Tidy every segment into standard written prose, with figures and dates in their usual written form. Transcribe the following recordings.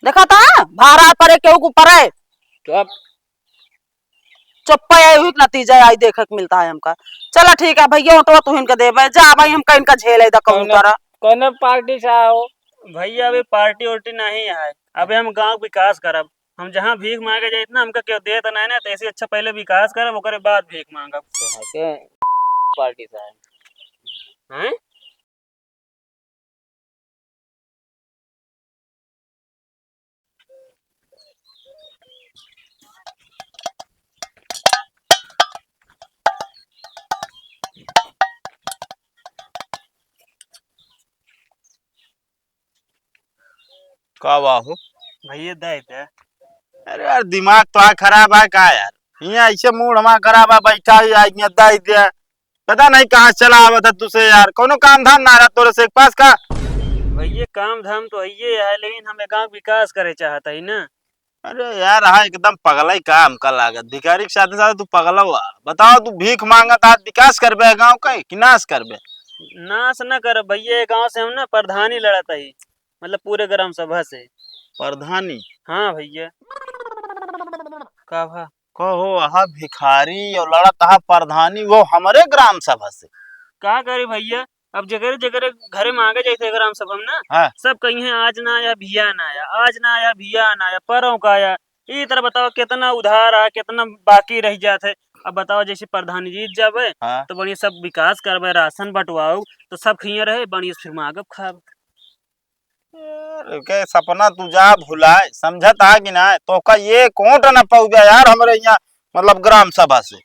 देखा था भारा परे केहू को परे तो अब चुप्पा हुई नतीजा आई देखे को मिलता है हमका। चला ठीक है भैया ऑटो तू इनका दे जा भाई हमका इनका झेल है कहूँ कौन तारा। कौन पार्टी से आओ भैया, अभी पार्टी उर्टी नहीं है। अभी हम गांव विकास करब। हम जहाँ भीख मांगे जाए इतना हमका क्यों दे तो नहीं ना, तो ऐसे अच्छा पहले विकास करब ओकरे बाद भीख मांगब। के पार्टी से हैं? का बाहू भैया दे दे। अरे यार दिमाग तो खराब है का यार। यहाँ ऐसे मूड हमारा खराब है, बैठा ही आई दे दिया। पता नहीं कहाँ चला आवा था तुझसे यार, कोनो काम धाम ना रहा तोरे से एक पास का। भैया काम धाम तो ये है, लेकिन हमें गांव विकास करे चाहता है ना। अरे यार हाँ एकदम पगला ही काम का लागत। भिखारी के साथ साथ तू पगला हुआ। बताओ तू भीख मांगा था विकास करबे गाँव का कि नाश करबे? नाश न कर भैया, गांव से हम ना प्रधानी लड़ता ही, मतलब पूरे ग्राम सभा से। प्रधानी? हाँ भैया। का भा कहो हाँ भिखारी और लड़ा तहा प्रधानी वो हमारे ग्राम सभा से। का करे भैया, अब जगह जगह घरे मांगे जाते ग्राम सभा में ना, हाँ सब कहीं है आज ना आया भिया ना आया, आज ना आया भिया ना आया, परों का आया। ये तरह बताओ कितना उधार आ कितना बाकी रह जाते। अब बताओ जैसे प्रधानी जीत जावे हाँ तो बढ़िया सब विकास करवे, राशन बंटवाओ तो सब खिया रहे बढ़िया, फिर मांगब खाब। यार, के सपना तू जा भुलाए समझता है कि ना, तो का ये कोट न पहुंचा यार हमारे यहाँ मतलब ग्राम सभा से।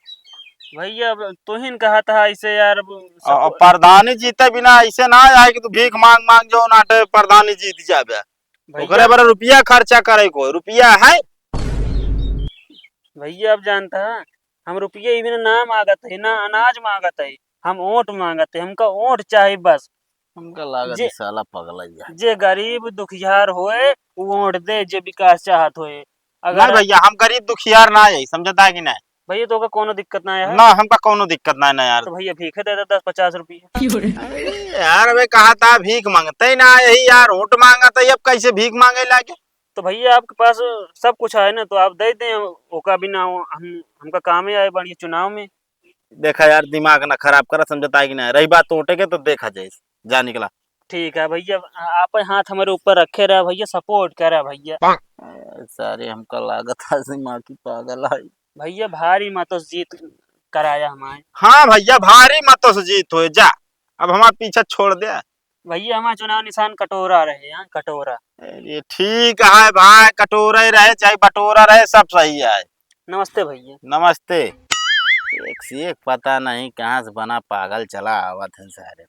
भैया अब तुहिन कहा था ऐसे यार, अब और सपो प्रधानी जीते बिना ऐसे ना आए कि तू भीख मांग मांग जो नाटे प्रधानी जीत जाबे। ओकरे भैया बारे रुपया खर्चा करे को रुपया है। भैया अब जानता है, हम रुपये बिना ना मांगत है ना अनाज मांगत है, हम ओट मांगत है, हमका ओट चाहिए बस। हमका लागत जे है साला पगला ही है। जे गरीब दुखियार होए वो ओट दे, जे विकास चाहत होए। नहीं अगर भैया हम गरीब दुखियार ना है, समझता है कि नहीं? भैया तो का कोनो दिक्कत ना है ना हमका कोनो दिक्कत ना है ना यार। तो भैया भीखे दे दे 10-50 रुपये। अरे यार अबे कहा था भीख मांगते ही ना यही यार ओट मांगा था, अब कैसे भीख मांगे लागे? तो भैया आपके पास सब कुछ है ना, तो आप दे दें, ओका बिना हम हमका काम ही आए बढ़िया चुनाव में। देखा यार दिमाग ना खराब करा, समझता है कि नहीं? रही बात टोटे के तो देखा जाए। जा निकला। ठीक है भैया, आप हाथ हमारे ऊपर रखे रहा भैया, सपोर्ट करा भैया। सारे हमका लागत है दिमाग की पागल है। भैया भारी मतों से जीत कराया हमारे। हाँ भैया भारी मतों से जीत हो जा। अब हमारा पीछा छोड़ दे। भैया हमारा चुनाव निशान कटोरा रहे, यहाँ कटोरा। ये ठीक है भाई, कटोरा ही रहे चाहे बटोरा रहे सब सही है। नमस्ते भैया। नमस्ते। एक से एक पता नहीं कहाँ से बना पागल चला आवत है सारे।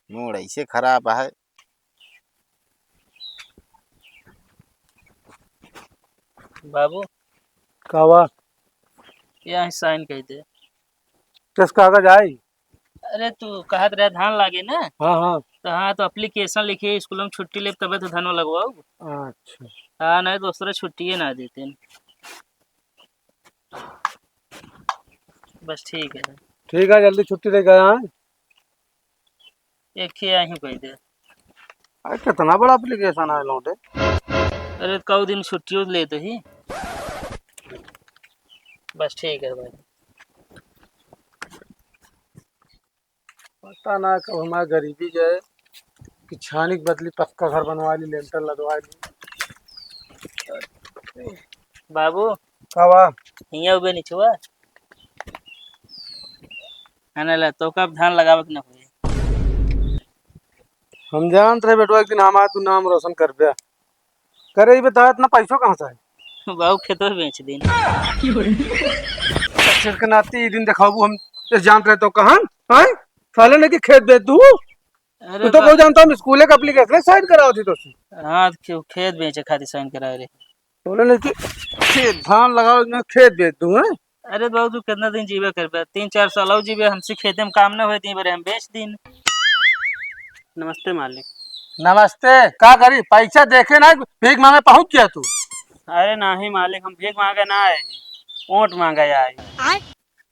मूड ऐसे खराब है। बाबू कावा यहाँ साइन कह दे। किस कागज आई? अरे तू कहत रहे धान लागे ना, हाँ हाँ। तो हाँ तो एप्लीकेशन लिखिए, स्कूल में छुट्टी ले तबे तो धान लगवाओ। अच्छा हाँ नहीं दूसरे छुट्टी ना देते। बस ठीक है। ठीक है, जल्दी छुट्टी दे गया है। एक ही यहीं कह दे। अरे कितना बड़ा एप्लीकेशन है लौटे। अरे कौ दिन छुट्टियों लेते ही। बस ठीक है भाई। पता ना कब हमारी गरीबी जाए कि छानी के बदली पक्का घर बनवा ली, लेंटर लगवा ली। बाबू कावा हिया उबे निचुआ है ना, तो कब धान लगावत ना हुई। हम जानते रहे बेटवा एक दिन हमारा तू नाम रोशन कर दिया। करे ही बता इतना पैसों कहाँ से है? बाबू खेतों में बेच दिन। सिर के नाती ये दिन दिखाबू हम इस जानते रहे तो कहाँ है? साले ने कि खेत बेच दू। तू अरे तो बहुत जानता हूँ स्कूल का एप्लीकेशन साइड कराओ थी तो हाँ खेत बेचे खातिर साइन करा रहे। बोले नहीं कि खेत धान लगाओ मैं खेत बेच दूँ है। अरे बाबू तू कितना दिन जीवे कर 3-4 साल और जीवे, हमसे खेते में काम ना हुए तीन बार हम बेच दिन। नमस्ते मालिक। नमस्ते। का करी पैसा देखे ना भीख मांगे पहुंच गया तू। अरे नहीं मालिक, हम भीख मांगे ना आए, वोट मांगे आए।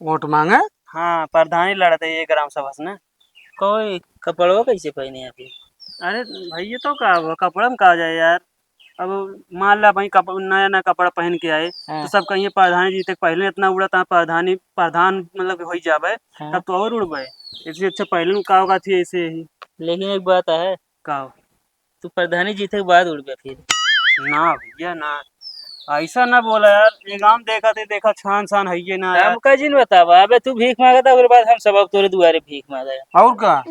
वोट मांगे? हाँ प्रधानी लड़ते ये ग्राम सभा से ना। कोई कपड़वा कैसे पहने अभी? अरे भैया तो का कपड़ा में कहा जाए यार। अब मान ला भाई नया नया कपड़ा पहन के आए हाँ। तो सब कहिए प्रधानी जी तक पहले इतना उड़ा था प्रधान मतलब हो जावे हाँ। तब तो और उड़बे। इससे अच्छा पहले का होगा थी ऐसे ही लेकिन एक बात है, का तू प्रधानी जीते के बाद उड़ गया फिर। ना भैया ना ऐसा ना बोला यार, ये गांव देखा छान छान है ये ना यार। हम का जिन बतावा, अबे तू भीख मांगा था उसके बाद हम सब अब तोरे दुआरे भीख मांगा। और का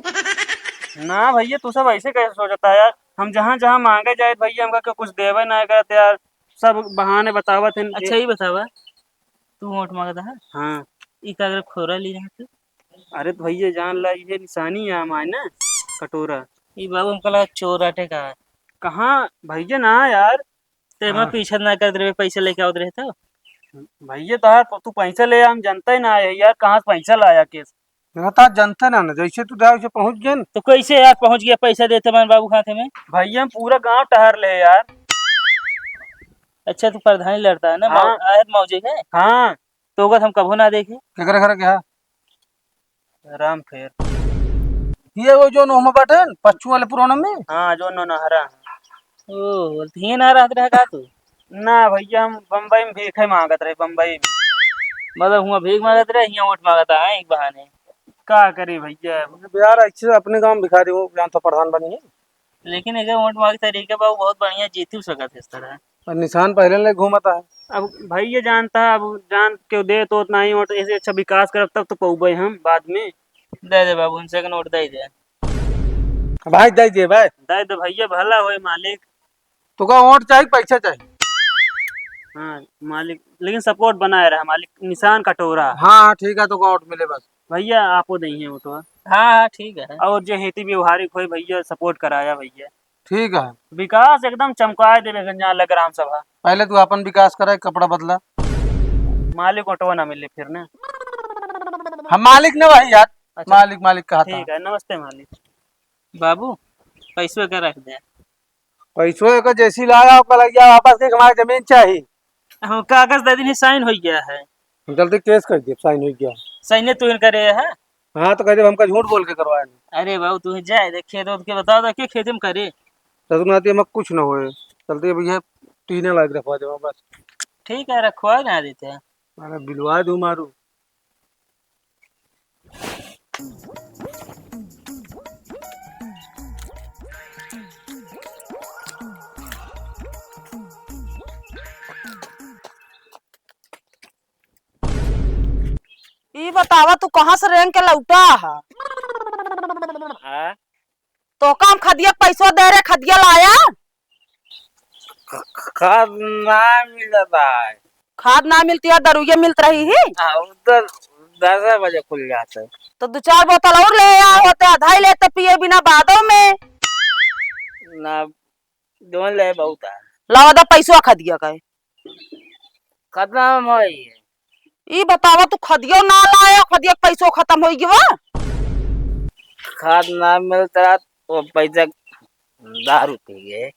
ना भैया तू सब ऐसे कैसे सोचता है यार, हम जहाँ जहाँ मांगे जाए भैया हमका क्यों कुछ देवे ना करते यार, सब बहाने बतावत हैं। अच्छा ही बतावा, तू वोट मांगा था? हाँ ई का अगर खोरा ली रहा तू? अरे तो भैया जान ला ये निशानी है हमारे ना कटोरा। ई बाबू हमको लगा चोर आटे का है। कहाँ भैया ना यार। ते मैं हाँ। पीछे ना कर दे पैसे लेके आओ रहे था। भैया तो यार तू पैसा ले हम जनता ही ना है यार, कहाँ से पैसा लाया केस। रहता जनता ना ना, जैसे तू जाए वैसे पहुंच गए न। तो कैसे यार पहुंच गया पैसा देते मान बाबू खाते में? भैया हम पूरा गांव टहर ले यार। अच्छा तू प्रधानी लड़ता है ना? हाँ। आयत मौजे है हाँ तो अगर हम कभू ना देखे। केकरे घर क्या राम फेर। ये वो जो नोमा बाटे न, पच्चू वाले पुराना में। हाँ जो नहरा। ओ ये ना रहत रहा का तू? ना भैया हम बम्बई में भीख मांगत रहे, बम्बई में। मतलब हुआ भीख मांगत रहे, यहाँ वोट मांगता है एक बहाने। का करे भैया। यार अच्छे अपने गांव में भिखारी हो यहाँ तो प्रधान बनी है। लेकिन अगर वोट मांगे तरीका बाबू बहुत बढ़िया जीती सकत है इस तरह। और निशान पहले ले घूमता है। अब भैया जानता है, अब जान के दे तो उतना ही वोट, ऐसे अच्छा विकास करब तब तो पहुँचे हम बाद में। दे दे बाबू, उनसे नोट दे दे। भाई दे दे भाई। दे दे भैया, भला होए मालिक। तो का वोट चाहिए पैसा चाहिए? हाँ मालिक, लेकिन सपोर्ट बनाए रहा मालिक, निशान कटोरा। हाँ ठीक है, तो का वोट मिले बस। भैया आपो देंगे वो तो। हाँ ठीक है। और जो हेती व्यवहारिक हो भैया सपोर्ट कराया भैया। ठीक है, विकास एकदम चमकाए देवे गंजा लग ग्राम सभा। पहले तू अपन विकास करे, कपड़ा बदला। मालिक ऑटो ना मिले फिर ना। हम मालिक ने भाई यार। अच्छा, मालिक मालिक कहा था। ठीक है, नमस्ते मालिक। बाबू पैसों का रख दे। पैसों का जैसी लाया आपका लग गया वापस के, हमारी जमीन चाहिए। हम कागज दे दिन साइन हो गया है। हम जल्दी केस कर दिए, साइन हो गया। साइन तू करे है? हाँ तो कहते हमका झूठ बोल के करवाए। अरे बाबू तू जाए देखे तो के बता दो कि खेती में करे। तदुनाती हमें कुछ न होए। चलते भैया टीने लायक रखवा दे बस। ठीक है रखवा ना देते हैं। मैंने बिलवा दूं मारू। ये बतावा तू कहाँ से रेंग के लौटा है? तो काम खदिया पैसा दे रहे, खदिया लाया? खाद ना मिलता है। खाद ना मिलती है, दरुइया मिलत रही है। उधर 10 बजे खुल जाता है। तो 2-4 बोतल और ले आ होते, आधा ही लेते पिए बिना बादों में। ना दोन ले बहुत है। लावा दा पैसा खदिया का। खत्म हो गई है। ये बतावा तू खदियो ना लाया, खदिया के पैसो खत्म हो गया। खाद ना मिलता तो पैसा दारू पी गए।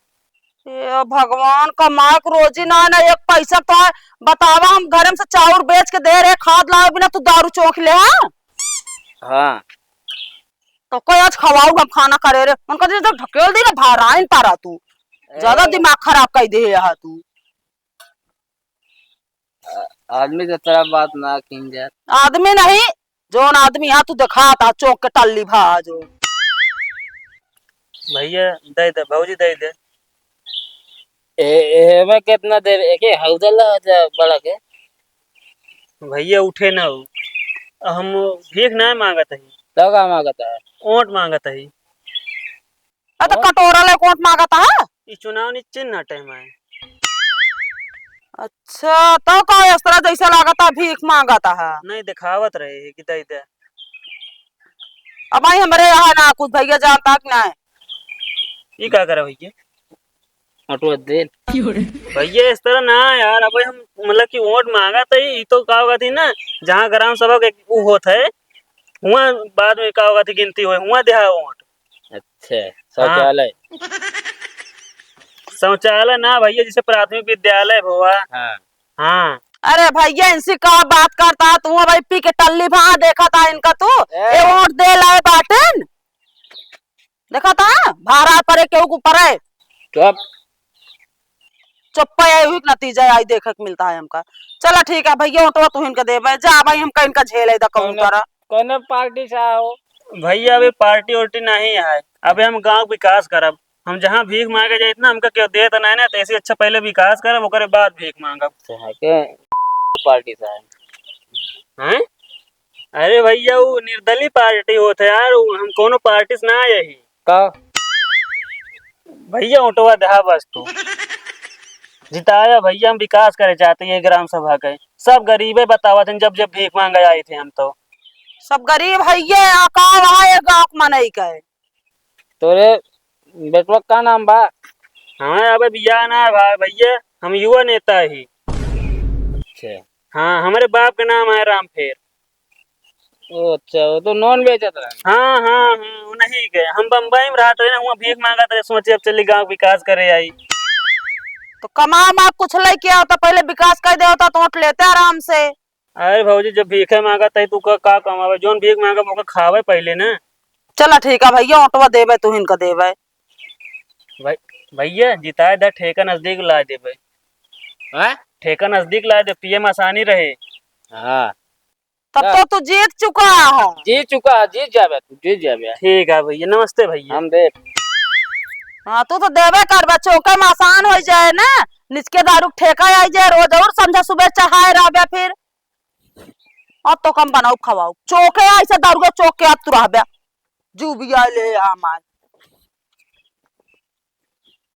ये भगवान कमाए के रोजी ना ना एक पैसा तो है। बतावा हम घर में से चाउर बेच के दे रहे, खाद लाए बिना तू दारू चौंक ले। हाँ तो कोई आज खवाऊ हम खाना करे रे, उनका जो ढकेल दी ना भाराइन पारा। तू ज्यादा दिमाग खराब कर दे यहाँ तू। आदमी की तरह बात ना की जाए। आदमी नहीं, जोन आदमी यहाँ तू दिखा था चौक के टल्ली भा जो। भैया दे दे भौजी दे दे। मैं कितना देर एक हौदला बड़ा के? भैया उठे ना हो, हम भीख ना मांगत है, तो का मांगता है? ओट मांगत है। तो कटोरा ले कोट मांगता है। ये चुनाव नि चिन्ह टाइम है। अच्छा तो का इस तरह जैसा लागता भीख मांगता है। नहीं दिखावत रहे है कि दे दे। अब आई हमारे यहाँ ना कुछ भैया जानता कि ना है। ये क्या करे भैया? ऑटो दे भैया इस तरह ना यार, अब हम मतलब कि वोट मांगा तो ये तो का होगा थी ना, जहाँ ग्राम सभा के वो होता है वहाँ बाद में का होगा थी गिनती हुई वहाँ दिया वोट। अच्छा शौचालय? शौचालय ना भैया, जैसे प्राथमिक विद्यालय हुआ। हाँ हाँ अरे भैया इनसे का बात करता है तू? भाई पी के टल्ली भा देखा था इनका तू ये वोट दे लाए बाटन देखा था भारा परे के ऊपर है। तो अब चुप्पा हुई नतीजा आई देखे के मिलता है हमका। चला ठीक है भैया, ऑटो तू इनका दे जा भाई, हम इनका झेल है कबूतर। कौन पार्टी से आओ? भैया अभी पार्टी उर्टी नहीं है, अबे हम गांव विकास करब। हम जहाँ भीख मांगे जाए इतना हमका क्यों दे तो नहीं ना, तो ऐसे अच्छा पहले विकास करब ओकरे बाद भीख मांगब। के पार्टी से आए हैं? अरे भैया वो निर्दलीय पार्टी होते यार, हम कोनो पार्टी से ना आए ही। का भैया ऑटोवा दहा बस तू जिताया भैया, हम विकास करे चाहते हैं ग्राम सभा के। सब गरीबे बतावत हैं, जब जब भीख मांगे आए थे हम तो। सब गरीब भैया का वहाँ एक गाँव मनई का है। तोरे बेटवा का नाम बा? हाँ अबे बिया ना है भाई भैया, हम युवा नेता ही। अच्छा हाँ हमारे बाप का नाम है रामफेर। ओ अच्छा, वो तो नॉन बेचत रहा। हाँ हाँ हाँ वो नहीं गए, हम बम्बई में रहते ना, वहाँ भीख मांगा था, सोचे अब चली गाँव विकास करे आई। तो कमा मा कुछ ले किया होता, पहले विकास कर दे होता तो वोट लेते आराम से। अरे भाजी जब भीखे मांगा था तू का कमावे, जोन भीख मांगा वो खावे पहले ना। चला ठीक है भैया, ऑटोवा देवे तू इनका देवे। भाई भैया जिताए दा ठेका नजदीक ला दे भाई। हाँ ठेका नजदीक ला दे, पीएम आसानी रहे। हाँ तब तो तू जीत चुका है। जीत चुका, जीत जाबे तू, जीत जाबे। ठीक है भैया, नमस्ते भैया। हम दे हाँ तू तो देवे कर बच्चों का आसान हो जाए ना, निचके दारू ठेका आई जाए रोज, और समझा सुबह चढ़ाए रह फिर अब तो कम बनाओ खवाओ चौके ऐसे दारू के चौक के अब तू रह जू भी ले आम आए।